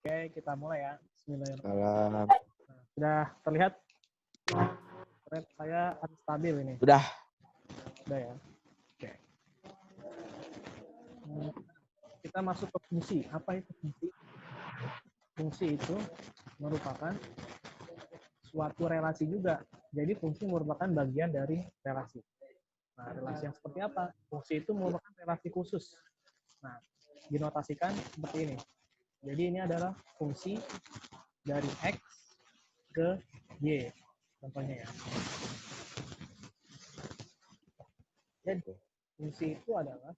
Oke, kita mulai ya. Bismillahirrahmanirrahim. Salam. Nah, sudah terlihat thread saya stabil ini. Udah. Sudah ya. Oke. Kita masuk ke fungsi. Apa itu fungsi? Fungsi itu merupakan suatu relasi juga. Jadi fungsi merupakan bagian dari relasi. Nah, relasi yang seperti apa? Fungsi itu merupakan relasi khusus. Nah, dinotasikan seperti ini. Jadi ini adalah fungsi dari X ke Y. Contohnya ya. Jadi fungsi itu adalah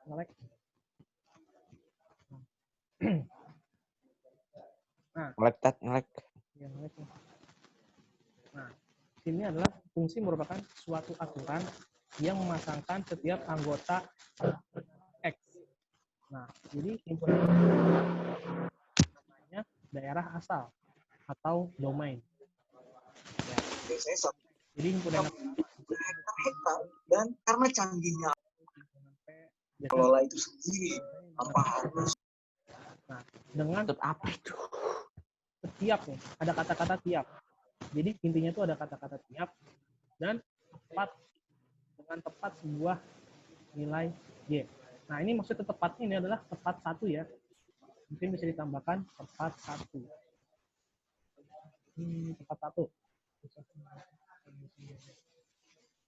ngelek. Nah, Ngelek. ya, ngelek. Nah, ini adalah fungsi merupakan suatu aturan yang memasangkan setiap anggota X. Nah, jadi himpunan namanya daerah asal atau domain. Ya. Jadi himpunan dan karena canggihnya kelola itu sendiri apa harus. Nah, dengan apa itu? setiap nih, ada kata-kata tiap. Jadi intinya itu ada kata-kata tiap dan tepat dengan tepat sebuah nilai Y. Nah, ini maksud tepatnya ini adalah tepat satu ya. Mungkin bisa ditambahkan tepat satu. Tepat satu.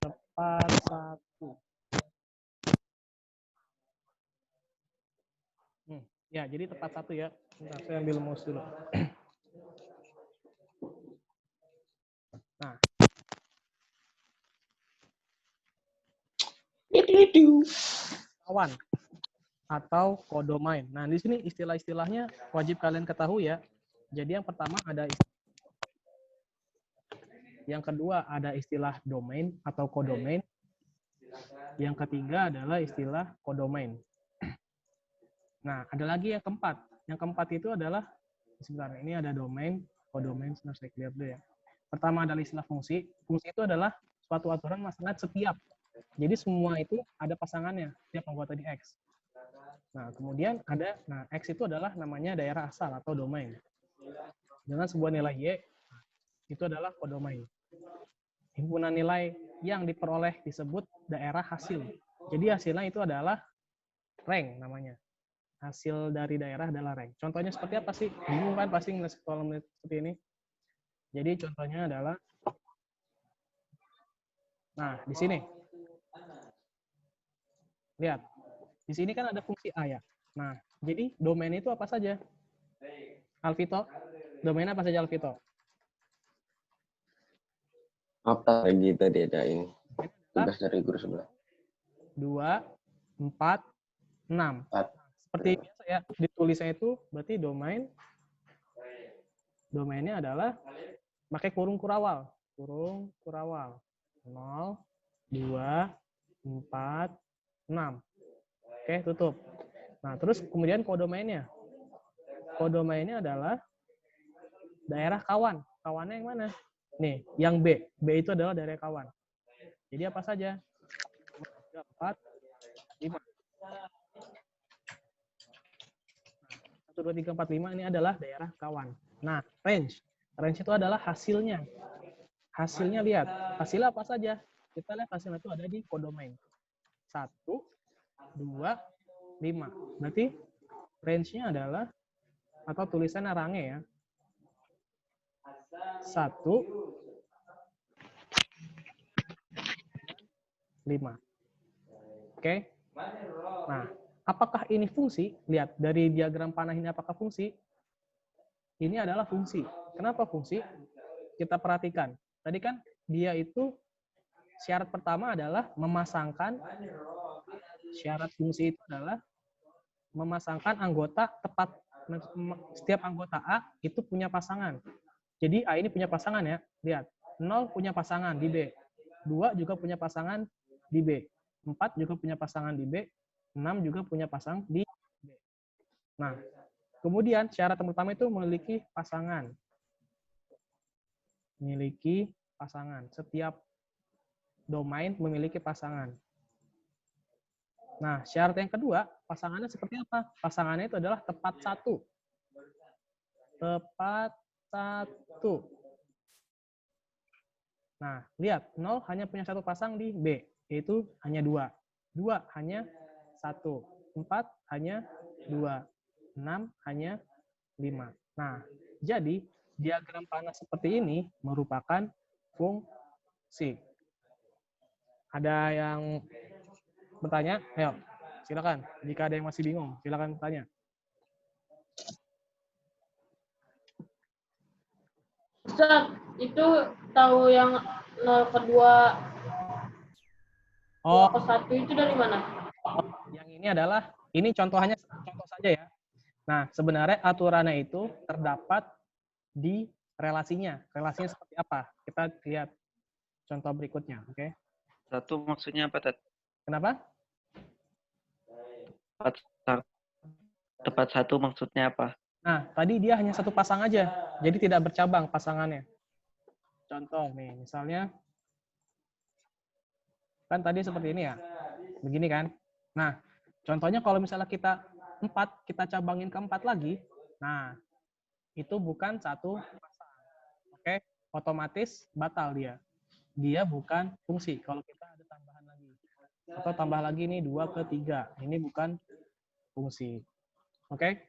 Tepat satu. Ya, jadi tepat satu ya. Bentar, saya ambil mouse dulu. Nah. Kawan atau kodomain. Nah, di sini istilah-istilahnya wajib kalian ketahui ya. Jadi yang pertama ada yang kedua ada istilah domain atau kodomain. Yang ketiga adalah istilah kodomain. Nah, ada lagi yang keempat. Yang keempat itu adalah sebenarnya ini ada domain, kodomain, saya clear dulu ya. Pertama adalah istilah fungsi. Fungsi itu adalah suatu aturan masalah setiap. Jadi semua itu ada pasangannya, setiap anggota di X. Nah, kemudian ada, X itu adalah namanya daerah asal atau domain. Dengan sebuah nilai Y, itu adalah kodomain. Himpunan nilai yang diperoleh disebut daerah hasil. Jadi hasilnya itu adalah rank namanya. Hasil dari daerah adalah rank. Contohnya seperti apa sih? Bingung kan pasti ngeliat kolom seperti ini. Jadi contohnya adalah, nah di sini. Lihat, di sini kan ada fungsi A ya. Nah, jadi domain itu apa saja? Alvito, domain apa saja Alvito? Apa lagi tadi ada ini? Tugas dari guru sebelah. 2, 4, 6. Seperti biasa ya, ditulisnya itu berarti domainnya adalah pakai kurung kurawal. Kurung kurawal. 0, 2, 4, 6. Oke, tutup. Nah, terus kemudian kodomainnya. Kodomainnya adalah daerah kawan. Kawannya yang mana? Nih, yang B. B itu adalah daerah kawan. Jadi apa saja? 3, 4, 5. 1, 2, 3, 4, 5 ini adalah daerah kawan. Nah, range. Range itu adalah hasilnya. Hasilnya lihat. Hasilnya apa saja? Kita lihat hasilnya itu ada di kodomain. 1, 2, 5. Berarti range-nya adalah, atau tulisannya range ya. 1, 5. Oke. Nah, apakah ini fungsi? Lihat, dari diagram panah ini apakah fungsi? Ini adalah fungsi. Kenapa fungsi? Kita perhatikan. Tadi kan dia itu syarat pertama adalah memasangkan, syarat fungsi itu adalah memasangkan anggota tepat. Setiap anggota A itu punya pasangan. Jadi A ini punya pasangan ya. Lihat, 0 punya pasangan di B. 2 juga punya pasangan di B. 4 juga punya pasangan di B. 6 juga punya pasang di B. Nah, kemudian syarat yang pertama itu memiliki pasangan. Memiliki pasangan. Setiap domain memiliki pasangan. Nah, syarat yang kedua, pasangannya seperti apa? Pasangannya itu adalah tepat satu. tepat 1. Nah, lihat, 0 hanya punya satu pasang di B, yaitu hanya 2. 2 hanya 1. 4 hanya 2. 6 hanya 5. Nah, jadi diagram panah seperti ini merupakan fungsi. Ada yang bertanya? Ayo, silakan. Jika ada yang masih bingung, silakan tanya. Ustaz, itu tahu yang 0 ke 2, 2 Oh, ke 1 itu dari mana? yang ini adalah, ini contoh saja ya. Nah, sebenarnya aturannya itu terdapat di relasinya. Relasinya seperti apa? Kita lihat contoh berikutnya, oke? Satu maksudnya apa, Tat? Kenapa? Tepat satu maksudnya apa? Nah, tadi dia hanya satu pasang aja, jadi tidak bercabang pasangannya. Contoh nih, misalnya, kan tadi seperti ini ya, begini kan? Nah, contohnya kalau misalnya kita 4, kita cabangin ke 4 lagi, nah, itu bukan satu pasang. Oke, otomatis batal dia. Dia bukan fungsi. Kalau kita ada tambahan lagi. Atau tambah lagi nih 2 ke 3. Ini bukan fungsi. Oke?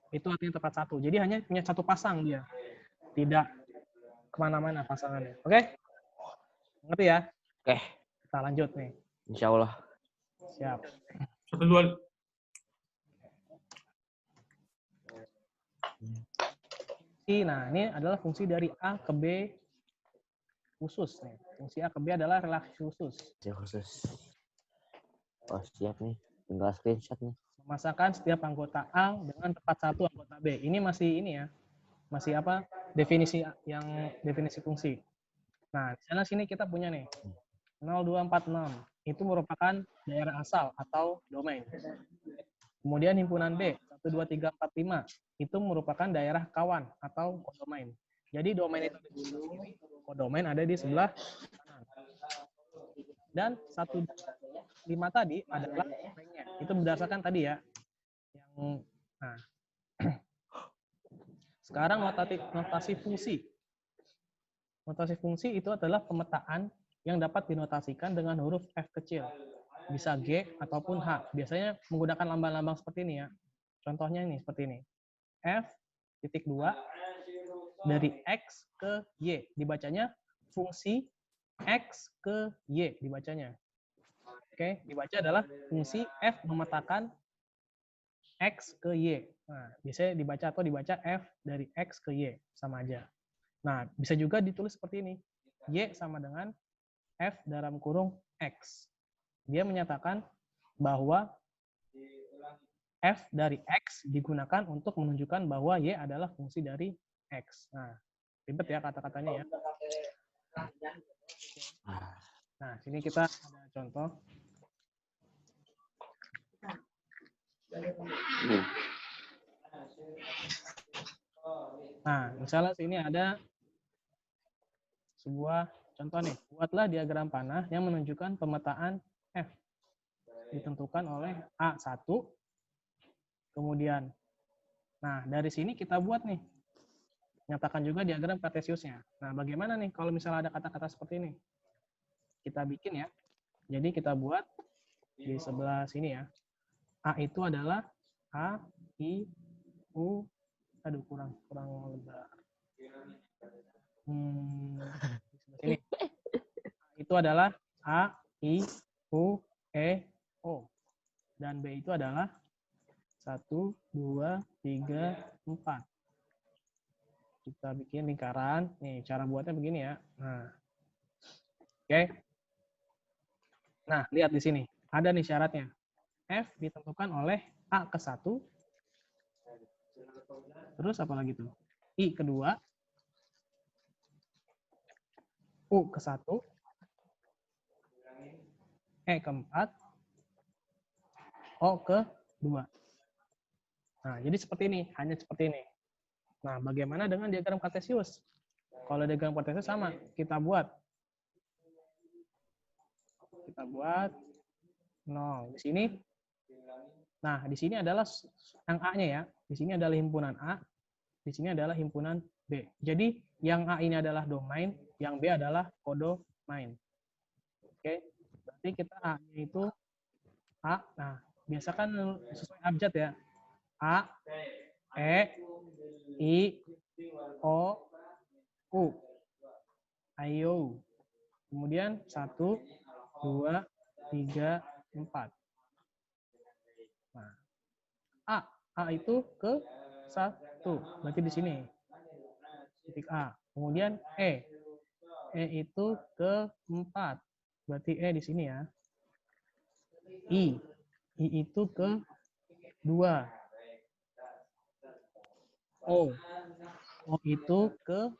Itu artinya tepat 1. Jadi hanya punya satu pasang dia. Tidak kemana-mana pasangannya. Oke? Ngerti ya? Oke. Kita lanjut nih. Insya Allah. Siap. 1, 2. Nah, ini adalah fungsi dari A ke B khusus. Nih. Fungsi A ke B adalah relasi khusus. Ya khusus. Oh siap nih. Tinggal screenshot nih. Memasangkan setiap anggota A dengan tepat satu anggota B. Ini masih ini ya. Masih apa? Definisi fungsi. Nah, di sana sini kita punya nih 0246. Itu merupakan daerah asal atau domain. Kemudian himpunan B 12345 itu merupakan daerah kawan atau kodomain. Jadi domain itu ada di sebelah kiri, kodomain ada di sebelah kanan. Dan 125 tadi adalah domainnya. Itu berdasarkan tadi ya. Yang nah. Sekarang notasi fungsi. Notasi fungsi itu adalah pemetaan yang dapat dinotasikan dengan huruf F kecil. Bisa G ataupun H. Biasanya menggunakan lambang-lambang seperti ini ya. Contohnya ini seperti ini. F.2 dari X ke Y. Dibacanya fungsi X ke Y dibacanya. Oke, dibaca adalah fungsi F memetakan X ke Y. Nah, biasanya dibaca F dari X ke Y. Sama aja. Nah, bisa juga ditulis seperti ini. Y sama dengan F dalam kurung X. Dia menyatakan bahwa F dari X digunakan untuk menunjukkan bahwa Y adalah fungsi dari X. Nah, ribet ya kata-katanya ya. Nah, sini kita ada contoh. Nah, misalnya sini ada sebuah contoh nih. Buatlah diagram panah yang menunjukkan pemetaan F. Ditentukan oleh A1. Kemudian, nah dari sini kita buat nih. Nyatakan juga diagram kartesiusnya. Nah, bagaimana nih kalau misalnya ada kata-kata seperti ini? Kita bikin ya. Jadi kita buat di sebelah sini ya. A itu adalah A, I, U, aduh kurang lebar. Di sebelah sini. A itu adalah A, I, U, E, O. Dan B itu adalah 1, 2, 3, 4. Kita bikin lingkaran. Nih, cara buatnya begini ya. Nah. Oke. Nah, lihat di sini. Ada nih syaratnya. F ditentukan oleh A ke 1. Terus apa lagi tuh? I ke 2. U ke 1. E ke 4. O ke 2. Nah, jadi seperti ini. Hanya seperti ini. Nah, bagaimana dengan diagram kartesius? Kalau diagram kartesius sama. Kita buat 0. Di sini. Nah, di sini adalah yang A-nya ya. Di sini adalah himpunan A. di sini adalah himpunan B. Jadi yang A ini adalah domain, yang B adalah kodomain. Oke, berarti kita A-nya itu A. Nah, biasa kan sesuai abjad ya. A, E, I, O, U. Ayo. Kemudian 1, 2, 3, 4. Nah, A itu ke 1. Berarti di sini. Titik A. Kemudian E. E itu ke 4. Berarti E di sini ya. I itu ke 2. O itu ke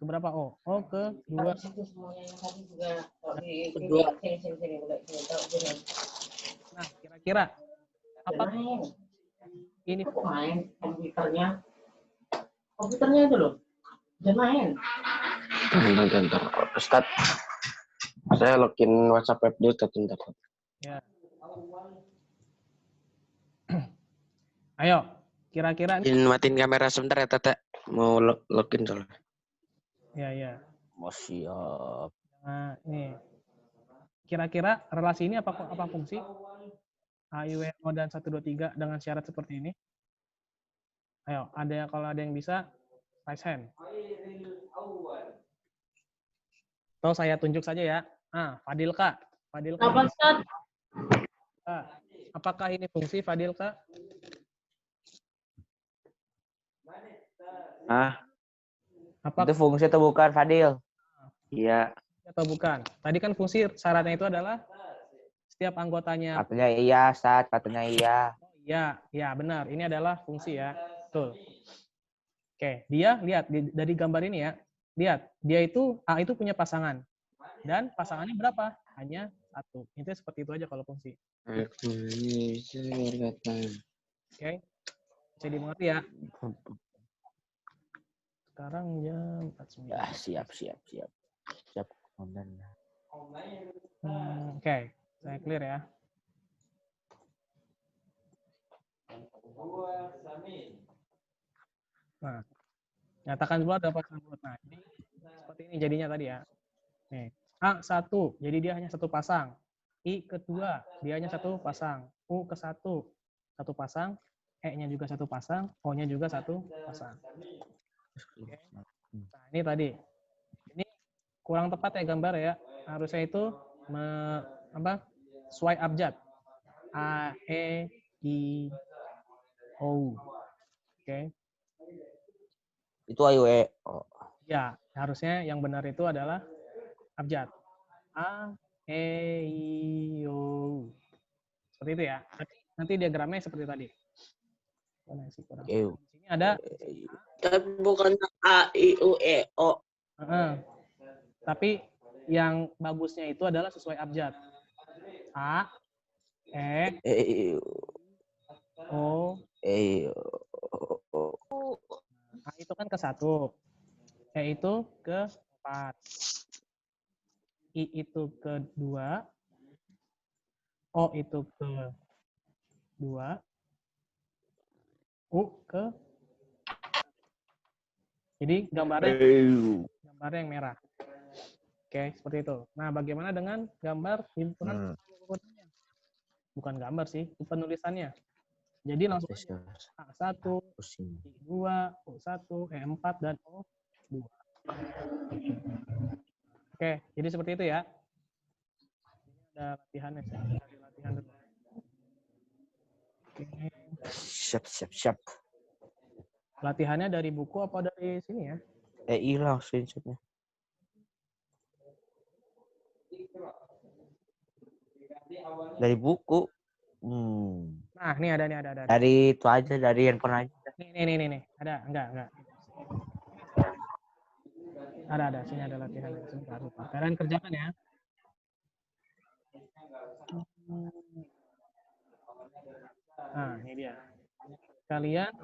berapa O? O ke 2. Nah, kira-kira apakah ini main komputernya itu loh, jangan main. Bentar. Ustaz, saya login WhatsApp web dulu, bentar. ya. Ayo, kira-kira Matiin kamera sebentar ya, Tata. Mau login soalnya. ya. Oh, siap. Nah, ini. Kira-kira relasi ini apa fungsi? A, I, W, O, dan 1, 2, 3 dengan syarat seperti ini. Ayo, kalau ada yang bisa, raise hand. Atau saya tunjuk saja ya. Fadilka. Apa, Ustaz? Apakah ini fungsi Fadilka? Itu fungsi atau bukan, Fadil? Iya. Atau bukan? Tadi kan fungsi syaratnya itu adalah setiap anggotanya. Katanya iya, Ustaz. Katanya iya. Iya, benar. Ini adalah fungsi ya. Betul. Oke, dia lihat dari gambar ini ya. Lihat, dia itu A itu punya pasangan. Dan pasangannya berapa? Hanya 1. Itu seperti itu aja kalau fungsi. Oke. Bisa dimengerti ya. Sekarang jam 49. Ya, siap. Komandan. Oke, saya clear ya. Nah, nyatakan dulu ada pasang bulat. Nah, ini seperti ini jadinya tadi ya. Nih, A1, jadi dia hanya 1 pasang. I kedua, dia hanya 1 pasang. U ke 1, 1 pasang. E-nya juga 1 pasang. O-nya juga 1 pasang. Oke. Nah, ini tadi. Ini kurang tepat ya gambar ya. Harusnya itu sesuai abjad. A, E, I, O. Oke. Itu ayo oh. Ya, harusnya yang benar itu adalah abjad. A, E, I, O. Seperti itu ya. Nanti diagramnya seperti tadi. Di sini ada Bukan A, I, U, E, O. tapi yang bagusnya itu adalah sesuai abjad. A, E, O. A itu kan ke 1. E itu ke 4. I itu ke 2. O itu ke 2. U ke. Jadi gambarnya yang merah. Oke, seperti itu. Nah, bagaimana dengan gambar himpunan? Bukan gambar sih, penulisannya. Jadi langsung aja. A1, I2, O1, E4, dan O2. Oke, jadi seperti itu ya. Ini ada latihannya. Latihan dulu. Oke. Siap. Latihannya dari buku apa dari sini ya? Hilang screenshotnya. Dari buku. Nah, ini ada. Dari itu aja, dari handphone aja. Nih. Ada, enggak. Ada. Sini ada latihan. Sebentar. Kalian kerjakan ya. Nah, ini dia. Kalian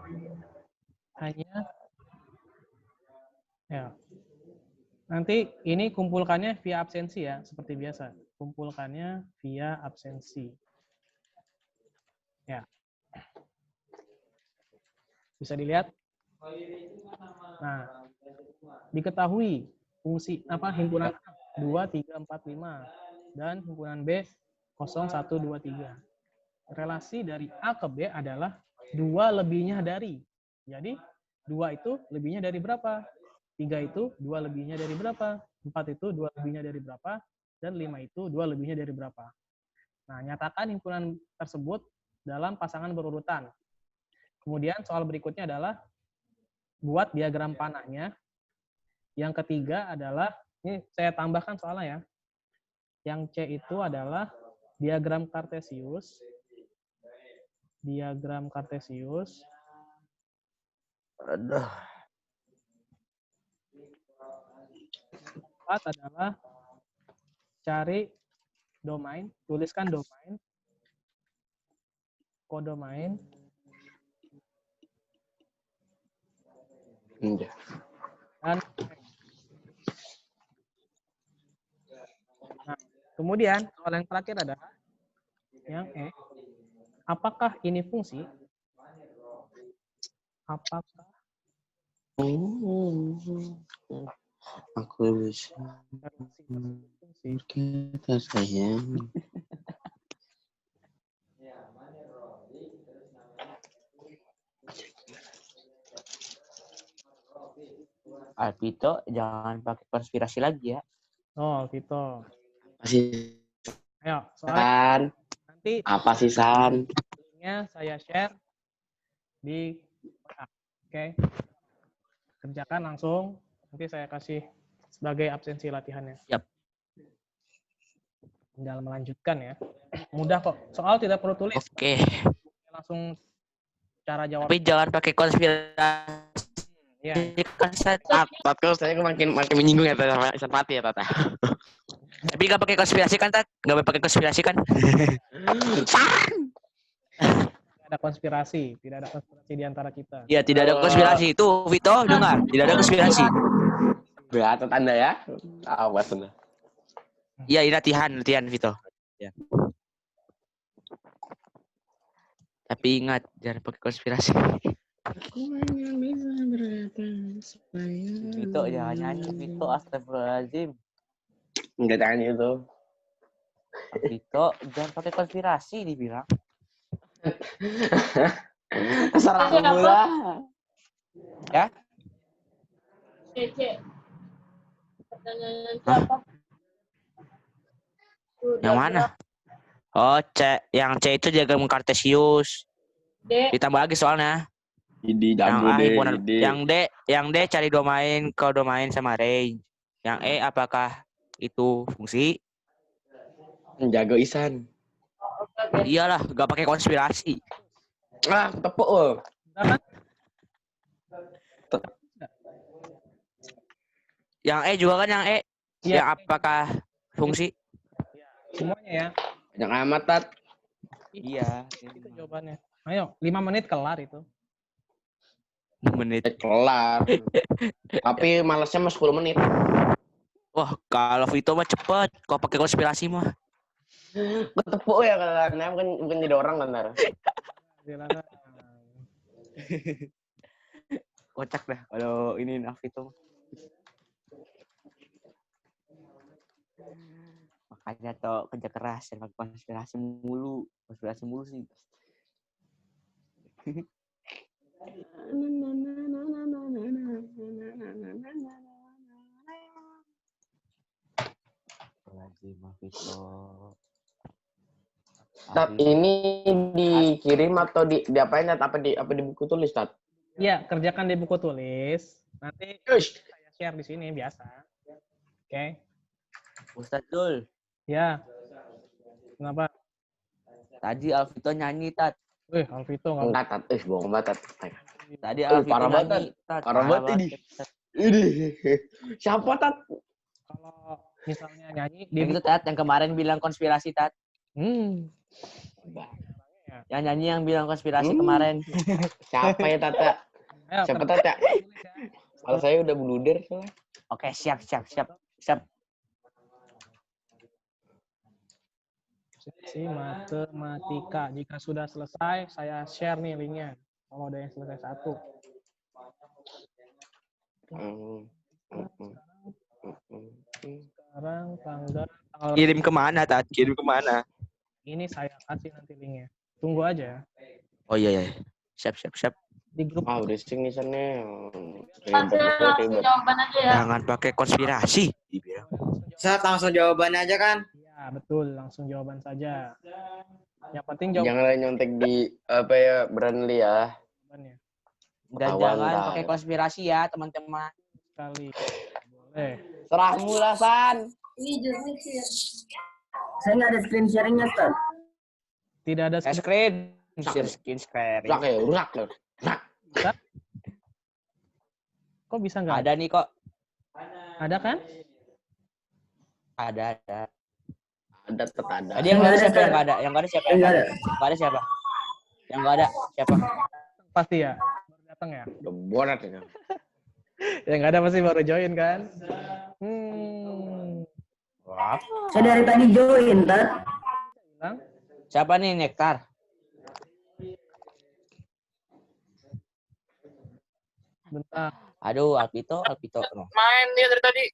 hanya ya. Nanti ini kumpulkannya via absensi ya, seperti biasa. Kumpulkannya via absensi. Ya. Bisa dilihat. Nah, diketahui fungsi himpunan A 2, 3, 4, 5 dan himpunan B 0, 1, 2, 3. Relasi dari A ke B adalah 2 lebihnya dari. Jadi 2 itu lebihnya dari berapa? 3 itu 2 lebihnya dari berapa? 4 itu 2 lebihnya dari berapa? Dan 5 itu 2 lebihnya dari berapa? Nah, nyatakan himpunan tersebut dalam pasangan berurutan. Kemudian soal berikutnya adalah buat diagram panahnya. Yang ketiga adalah, ini saya tambahkan soalnya ya. Yang C itu adalah diagram Kartesius. Diagram Kartesius. Aduh. Empat adalah cari domain, tuliskan domain, kodomain, Iya. dan nah, kemudian soal yang terakhir adalah yang E. Apakah ini fungsi? Apakah Aku bisa fungsi? berkata sayang. Alvito, jangan pakai konspirasi lagi ya. Oh, gitu. Masih Ayo, soal San? nanti Apa sih San? linknya saya share di WA. Oke. Kerjakan langsung. Nanti saya kasih sebagai absensi latihannya. Siap. Tinggal melanjutkan ya. Mudah kok. Soal tidak perlu tulis. Oke. Langsung cara jawab. Tapi jangan pakai konspirasi. Ya. Kan saya Tatko saya makin menyinggung ya Tata sama Sanpati ya Tata. tapi nggak pakai konspirasi kan, Tat? Nggak pakai konspirasi kan? Tidak ada konspirasi. Tidak ada konspirasi di antara kita. Iya, tidak ada konspirasi. Itu Vito dengar, tidak ada konspirasi. Beata tanda ya. Awas Tanda. Iya, ini latihan Vito. Ya. Tapi ingat, jangan pakai konspirasi. Vito jangan nyanyi, Vito, astagfirullahaladzim. Enggak tanya itu. Vito jangan pakai konspirasi dibilang. Terserah kamu lah. Ya? C. Pertanyaan siapa? Yang mana? Oh, C. Yang C itu diagram Kartesius. D. Ditambah lagi soalnya. Jadi Yang jago A deh. himpunan, Jadi. yang D cari domain, kodomain sama range. Yang E apakah itu fungsi? Jago Isan. Iyalah, gak pakai konspirasi. Ah, tepuk loh. Yang E juga kan yang E. Iya. Yang apakah fungsi? Semuanya ya. Yang amat Tat. Iya. Itu jawabannya. Ayo, 5 menit kelar itu. Menit. Kelar. Tapi malesnya mah 10 menit. Wah, kalau Vito mah cepet. Kau pakai konspirasi mah. Ketepuk ya karena bukan jadi orang kan Tar. Silakan. Kocak dah kalau ini Vito. Makanya toh kerja keras dan pakai konspirasi mulu sih. Tat, ini dikirim atau diapain Tat? Apa di buku tulis Tat? Iya, kerjakan di buku tulis. Nanti saya share di sini biasa. Oke. Ustadz Dul, Ya. Kenapa? tadi Alvito nyanyi, Tat. Alvito nggak Enggak Tat. Bohong banget Tat. Tadi Alvito parah banget, nyanyi, Tat. Parah banget ini. Tat. Ini. Siapa Tat? kalau misalnya nyanyi di Yang itu, Tat, yang kemarin bilang konspirasi, Tat. Yang nyanyi yang bilang konspirasi kemarin. Siapa ya Tata? Ayo, Siapa Tata? Kalau saya udah bluder soalnya. Oke, siap. Si matematika. Jika sudah selesai, saya share nih linknya. Kalau ada yang selesai satu. Sekarang tanggal Kirim kemana, Tat? Kirim kemana? ini saya kasih nanti linknya. Tunggu aja Oh iya, iya. Siap. di grup. Ah, udah sing nih sana. Langsung jawaban aja ya. Jangan pakai konspirasi. Ustaz, langsung jawabannya aja kan? Ya betul, langsung jawaban saja. Yang penting jawabannya. Janganlah nyontek di apa ya, Brandly ya. Dan Ketahuan, jangan Tat. pakai konspirasi ya, teman-teman. Sekali. Boleh. Serahmu lah, San. Ini jernih sih. Saya nggak ada screen sharingnya, Ustaz. Tidak ada Screen sharing. Rusak ya, rusak loh. Kok bisa nggak? Ada nih kok. Ada kan? Ada. Ada, tetap ada. Tadi yang nggak ada siapa? Yang nggak ada. Yang nggak ada siapa? Nggak ada. Nggak ada siapa? Yang nggak ada siapa? Pasti ya. Baru datang ya. Udah bonat ya. Yang nggak ada pasti baru join kan? Saya dari tadi join, Tat. Bilang. Siapa nih Nektar? Bentar. Aduh, Alpito. Main dia dari tadi.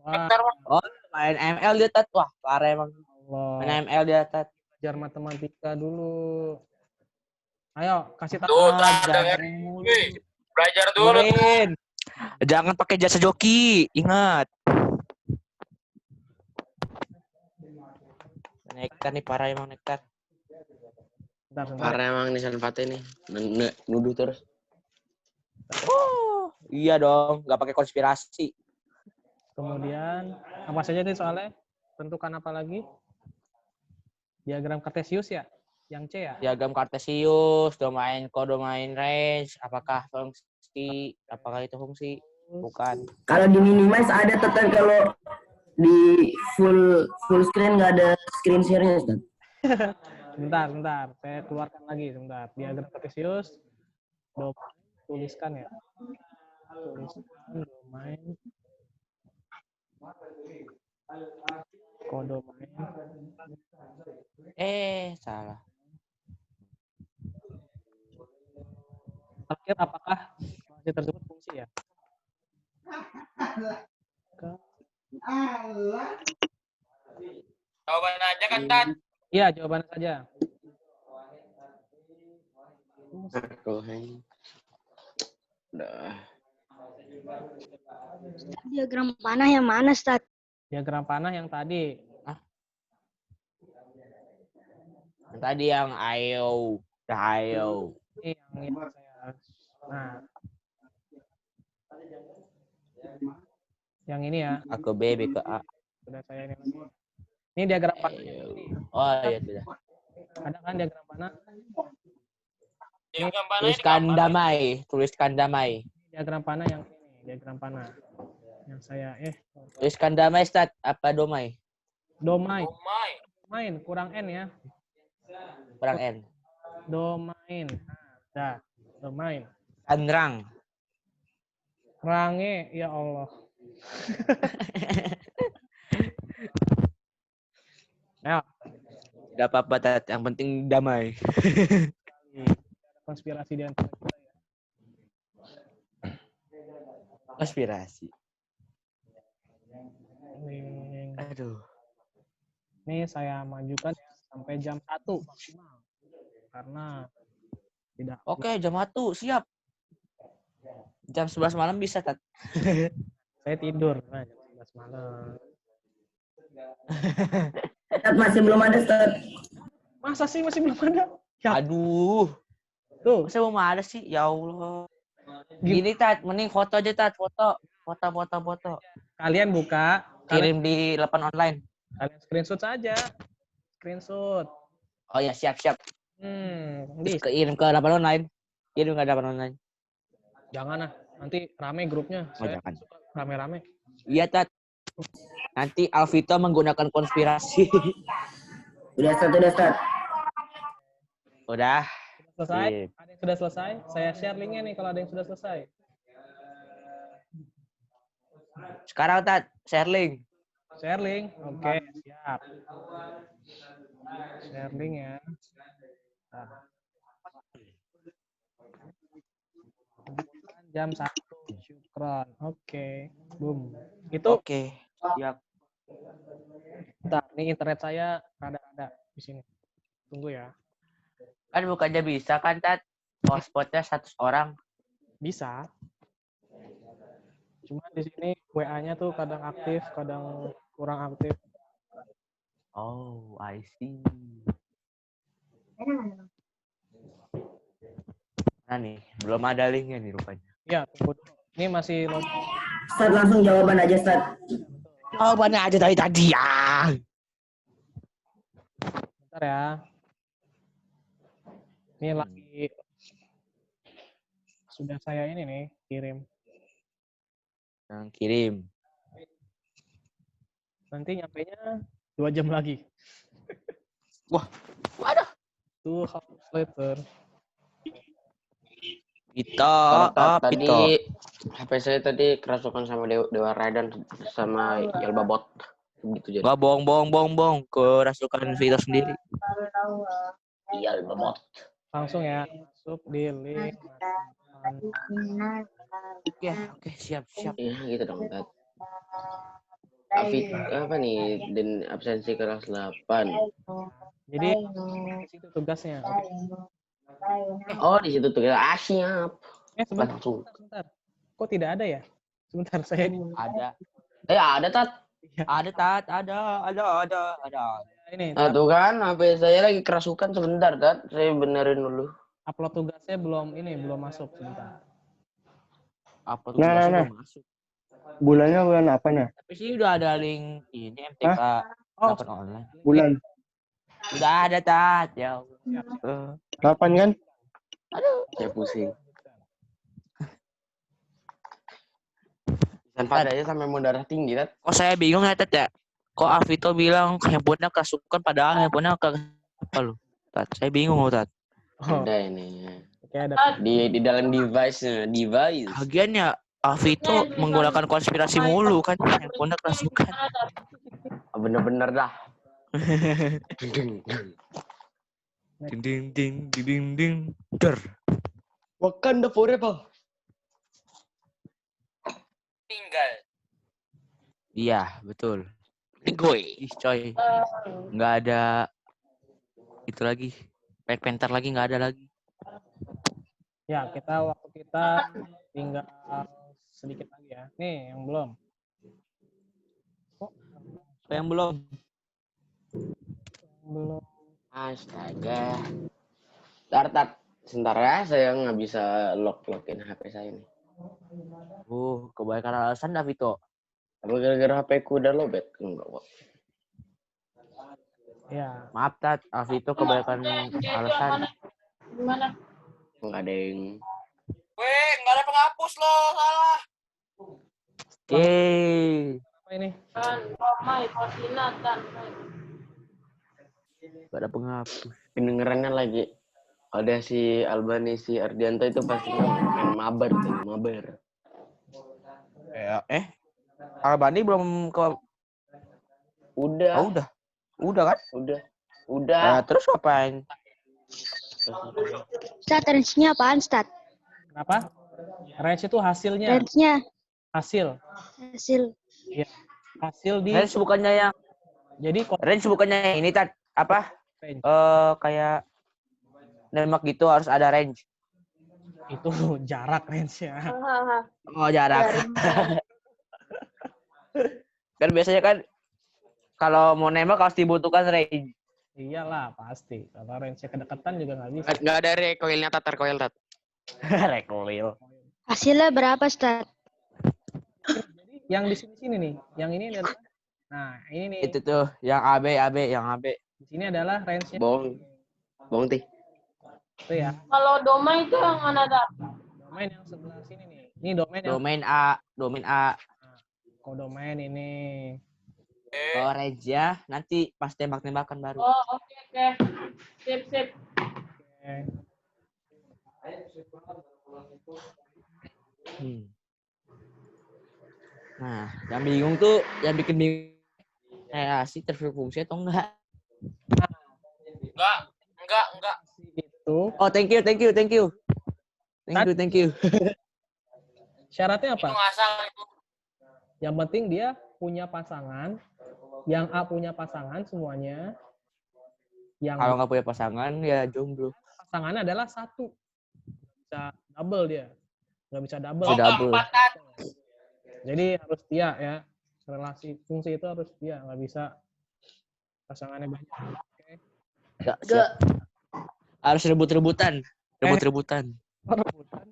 Wah, Oh, main ML dia, Tat. Wah, parah emang. Allah. Main ML dia, Tat. Belajar matematika dulu. Ayo, kasih tahu. Tuh, Tat, jangan Wih, belajar dulu. Dengerin. Jangan pakai jasa joki. Ingat. Nektar nih, parah emang Nektar. Bentar. Parah emang nih San Fatih nih. Nuduh terus. Iya dong, nggak pakai konspirasi. Kemudian, apa saja nih soalnya? Tentukan apa lagi? Diagram Cartesius ya? Yang C ya? Diagram Cartesius, kodomain range, apakah fungsi, apakah itu fungsi? Bukan. Kalau di minimize ada tetap, kalau di full screen nggak ada screen share-nya, Ustaz. Bentar. Saya keluarkan lagi sebentar. Diagram Cartesius. Tuliskan ya. Tuliskan domain. Kodomain. Salah. Terakhir, apakah fungsi tersebut fungsi ya? Jawaban aja kan, Tat? Iya, jawaban saja. Udah. Diagram panah yang mana, Ustaz? Diagram panah yang tadi. Yang tadi yang ayo. Ini yang saya. Nah. Yang ini ya. A ke B, B ke A. Sudah saya ini lagi. Ini diagram panah. Oh iya sudah. Ada kan diagram panah? Tuliskan damai. Diagram panah yang ini, diagram panah. Yang saya Tuliskan damai, Stat. Apa domai? Domain, kurang N ya. Kurang N. Domain. Nah, domain. Tanrang. Range, ya Allah. Ya. Gak apa-apa, Tat. Yang penting damai. Konspirasi di antara kita ya. Konspirasi. Ini, Aduh. ini saya majukan ya, sampai jam 1 maksimal. Karena tidak. Oke, jam 1. Siap. Jam 11 malam bisa, Tat. Saya tidur. Nah, jam 11 malam. Ustaz, masih belum ada, Ustaz. Masa sih masih belum ada? Ya. Aduh. Tuh. Masa belum ada sih? Ya Allah. Gini, Tat. Mending foto aja, Tat. Foto. Kalian buka. Kirim di 8 online. Kalian screenshot saja. Screenshot. Oh ya, siap. Bisa. Kirim ke 8 online. Kirim ke 8 online. Jangan lah. Nanti rame grupnya. Oh, Saya jangan. suka rame-rame. Iya, Tat. Nanti Alvito menggunakan konspirasi. Udah, Ustaz. Udah. Selesai? Iya. Ada yang sudah selesai? Saya share linknya nih kalau ada yang sudah selesai. Sekarang, Tat. Share link. Share link. Oke, siap. Share link ya. Nah. jam 1. Syukron. Oke. Boom. Itu Oke. Siap. bentar, ini internet saya rada-rada di sini. Tunggu ya. Kan bukannya bisa kan, Tat? Hotspotnya 100 orang. Bisa. Cuma di sini WA-nya tuh kadang aktif, kadang kurang aktif. Oh, I see. Nah nih, belum ada linknya nih rupanya. Ya, tunggu dulu. Ini masih Ustaz langsung jawaban aja Ustaz. Jawabannya aja tadi ya. bentar ya. Ini lagi sudah saya ini nih kirim. Yang kirim. Nanti nyampainya 2 jam lagi. Wah, waduh. 2 hours later. Pito, Tadi Pito. HP saya tadi kerasukan sama Dewa Raiden sama Yelbabot. Gitu jadi. Gak bohong. Kerasukan Vito sendiri. Yelbabot. Langsung ya, masuk di link. Oke, siap. Iya gitu dong, Tat. Apa nih? Dan absensi kelas 8. Jadi di situ tugasnya. Oh, di situ tuh. Siap. Sebentar, Langsung. sebentar. Kok tidak ada ya? Sebentar saya ini. Ada. Ada, Tat. Ada, Tat. Ada. Ini Tuh kan, HP saya lagi kerasukan sebentar, Tat. Saya benerin dulu. upload tugasnya belum masuk sebentar. Apa tuh Nah. belum masuk? Bulannya bulan apa nih? Tapi sih udah ada link ini MTK dapat online. Bulan. Udah ada, Tat. Ya. Kapan kan? Saya pusing. Dan padanya sampai mau darah tinggi, Tat. Kok saya bingung ya, Tat ya? Kok Avito bilang handphonenya kerasukan padahal handphonenya apa lu? Tat, saya bingung, Tat. Ada ini. Oke, ada. Di dalam device. Lagian ya Avito menggunakan konspirasi mulu kan handphonenya kerasukan. Bener-bener dah. Ding. Der. Wakanda forever. Tinggal. Iya, betul. Ih, coy. Nggak ada itu lagi. Black Panther lagi nggak ada lagi. Ya, waktu kita tinggal sedikit lagi ya. Nih, yang belum. Yang belum. Belum. Astaga. Tat. Sebentar ya, saya nggak bisa login HP saya nih. Kebanyakan alasan dah, Vito. Apa gara-gara HP ku udah lowbat? Enggak kok. Ya. Maaf, Tat. Avito kebanyakan alasan. Gimana? Enggak ada yang... Weh, nggak ada penghapus loh, salah. Yeay. Apa ini? Kan, Romai, koordinat, kan. Gak ada penghapus. Pendengarannya lagi. Ada si Albani, si Ardianto itu pasti main mabar. Albani belum ke... Udah. Oh, udah kan? Udah. Nah, terus ngapain? Stat, range-nya apaan, Stat? Kenapa? Range itu hasilnya. Range-nya Hasil. Ya. Hasil di... Range bukannya yang... Jadi range bukannya ini, Tat. Apa? Range. Kayak... nembak gitu harus ada range. Itu jarak range-nya. Oh, jarak. Kan biasanya kan kalau mau nembak harus dibutuhkan range. Iyalah, pasti. Kalau range-nya kedekatan juga nggak bisa. Nggak ada recoilnya, recoil, Tat. Recoil. hasilnya berapa, Stat? Jadi yang di sini nih, yang ini adalah, nah ini nih. Itu tuh, yang AB. Di sini adalah range-nya. Bohong, Tih. Itu ya. Kalau domain itu yang mana, Tat? Domain yang sebelah sini nih. Ini domain yang Domain A. kodomain ini. Kalau range ya, nanti pas tembak-tembakan baru. Oh, oke. Sip. Oke. Nah, yang bingung tuh, yang bikin bingung sih terfungsi atau enggak? Enggak. Itu Oh, thank you. Thank you. Syaratnya apa? Itu ngasal itu. Yang penting dia punya pasangan. Yang A punya pasangan semuanya. Yang Kalau nggak punya pasangan ya jomblo. pasangannya adalah satu. Bisa double dia. Nggak bisa double. Bisa double. Jadi harus dia ya. Relasi fungsi itu harus dia. Nggak bisa pasangannya banyak. Oke. Ya, siap. Harus rebut-rebutan. Rebut-rebutan. Rebutan.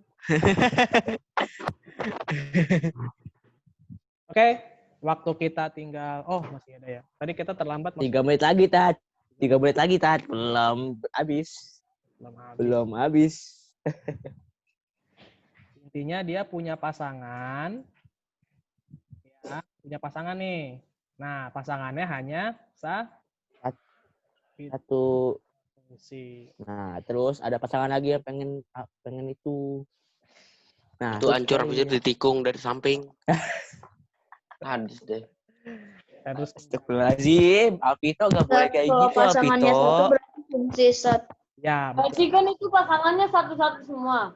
Oke. Waktu kita tinggal. Oh, masih ada ya. Tadi kita terlambat. 3 menit lagi, Tat. 3 menit lagi, Tat. Belum habis. Belum habis. Intinya dia punya pasangan. Ya, punya pasangan nih. Nah, pasangannya hanya satu. Fungsi. Nah, terus ada pasangan lagi yang pengen itu. Nah, itu hancur habis itu ditikung dari samping. Hadis deh. Terus Astagfirullahaladzim. Alvito nggak boleh kayak Kalau gitu, pasangannya Alvito. satu berarti fungsi Ustaz. Ya, Berarti kan itu pasangannya satu-satu semua.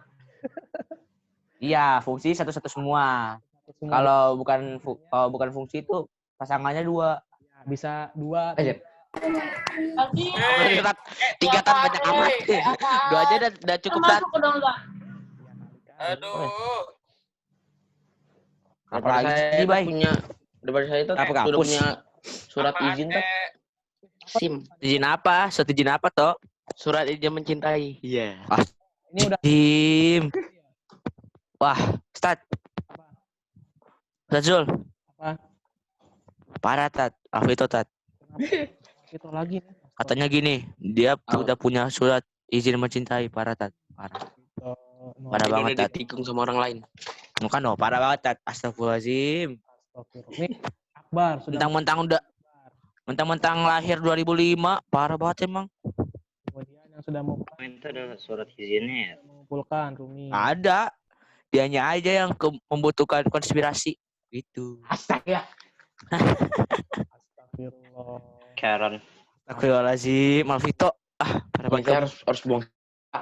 Iya, fungsi satu-satu semua. Kalau bukan fungsi itu pasangannya 2. Bisa 2. Berarti 3 tan banyak amat. 2 aja udah cukup, Tat. masuk ke dong, Tat. Aduh. Daripada saya itu sudah punya surat izin, Tat. SIM. Izin apa? Surat izin apa, toh? Surat izin mencintai. Iya. Ini udah Tim. Wah, Ustaz. Ustaz Zul. Apa? Parah, Tat. Alvito, Tat. Itu lagi nih. Katanya gini, dia udah punya surat izin mencintai. Parah, Tat. Parah. Parah banget, Tat. Ditikung sama orang lain. Bukan, oh, parah banget, Tat. Astagfirullahaladzim. Nih, Akbar sudah Mentang-mentang lahir 2005, parah banget emang. kemudian yang sudah mau Itu ada surat izinnya ya. mengumpulkan Rumi. Ada. Dianya aja yang membutuhkan konspirasi. Gitu. Astaga. Astagfirullah. Karen. Astagfirullahaladzim. Alvito. Parah banget. Harus buang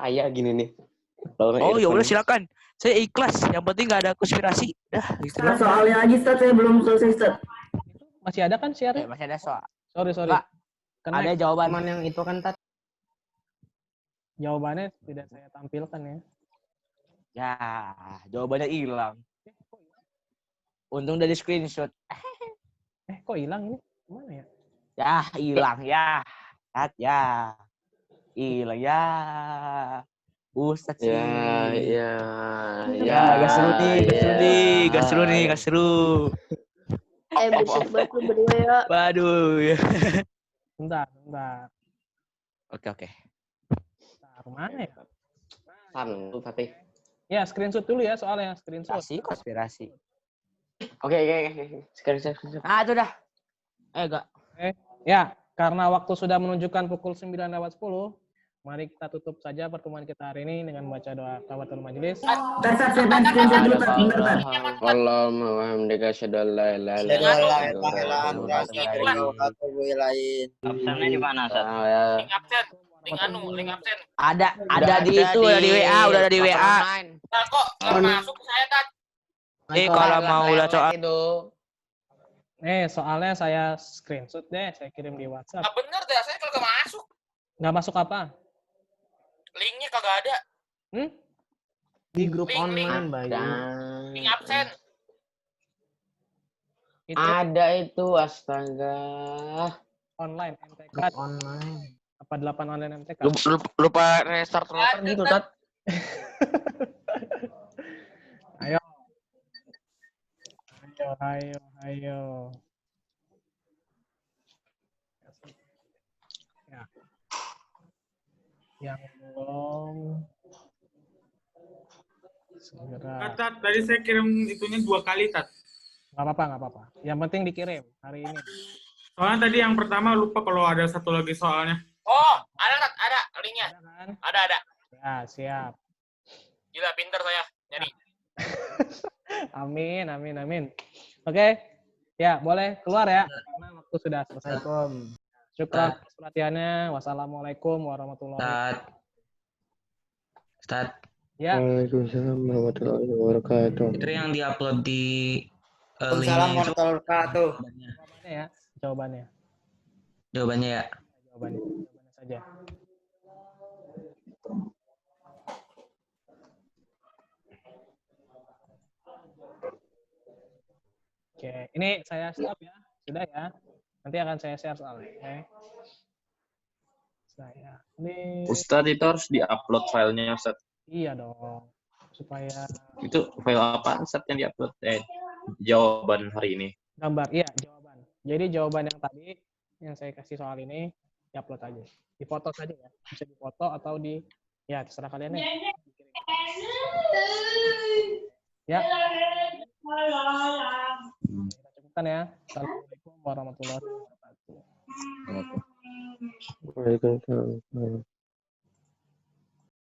ayah gini nih. Oh ya udah silakan. Saya ikhlas. Yang penting nggak ada konspirasi. Dah. Gitu. Soalnya lagi Ustaz, saya belum selesai Ustaz. Masih ada kan share? Masih ada soal. Sorry. Pak, ada jawaban yang itu kan, Tat. Jawabannya tidak saya tampilkan ya. Ya, jawabannya hilang. Untung dari screenshot. Kok hilang ini? Gimana ya? Ya, hilang ya. Ya. Hilang ya. Ustaz sih. Ya. Gak seru nih. Bisa buat lu berdua ya. Waduh. Ya. Bentar. Oke. Bentar, mana ya? Fatih. Ya, screenshot dulu ya soalnya. Screenshot. Konspirasi. Oke. Screenshot. Itu dah. Enggak. Ya, karena waktu sudah menunjukkan pukul 9:10, mari kita tutup saja pertemuan kita hari ini dengan membaca doa kafatul majelis. Ustaz, saya pengen screenshot dulu Ustaz. Bentar, Ustaz. Allahumma wa hamdika asyhadu an la ilaha illa Absennya di mana, Ustaz? Link absen. Link absen. Ada di itu, udah di WA, udah ada di WA. Nah, kok nggak masuk ke saya, Tat? Kalau mau udah soal itu. Soalnya saya screenshot deh, saya kirim di WhatsApp. Nggak bener deh, saya kagak masuk. Nggak masuk apa? Linknya kagak ada. Di grup Link. online, Bayu. Link absen. Itu Ada itu, astaga. online MTK. Online. Apa 8 online MTK? Lupa restart router gitu, Tat. Ayo. Ya. Yang belum segera. Tat, tadi saya kirim itunya 2 kali, Tat. Nggak apa-apa. Yang penting dikirim hari ini. Soalnya tadi yang pertama lupa kalau ada satu lagi soalnya. Oh, ada, Tat. Ada linknya. Ada kan? Ada. Ya, siap. Gila, pinter saya nyari. Amin. Oke. Ya, boleh keluar ya. Karena waktu sudah selesai. Syukran atas perhatiannya. Wassalamualaikum warahmatullahi wabarakatuh. Ustaz. Ya. Waalaikumsalam warahmatullahi wabarakatuh. Itu yang diupload di Waalaikumsalam warahmatullahi wabarakatuh. Jawabannya ya, jawabannya. Jawabannya ya. Jawabannya saja. Oke, ini saya stop ya. Sudah ya. Nanti akan saya share soalnya. Oke. Ini Ustadz itu harus diupload filenya Ustadz. iya dong. Supaya Itu file apa Ustadz yang diupload? Jawaban hari ini. gambar, iya jawaban. Jadi jawaban yang tadi yang saya kasih soal ini diupload aja. Difoto saja ya. Bisa difoto atau ya terserah kalian ya. Ya. Kita cukupkan ya. Assalamualaikum warahmatullahi wabarakatuh. Waalaikumsalam.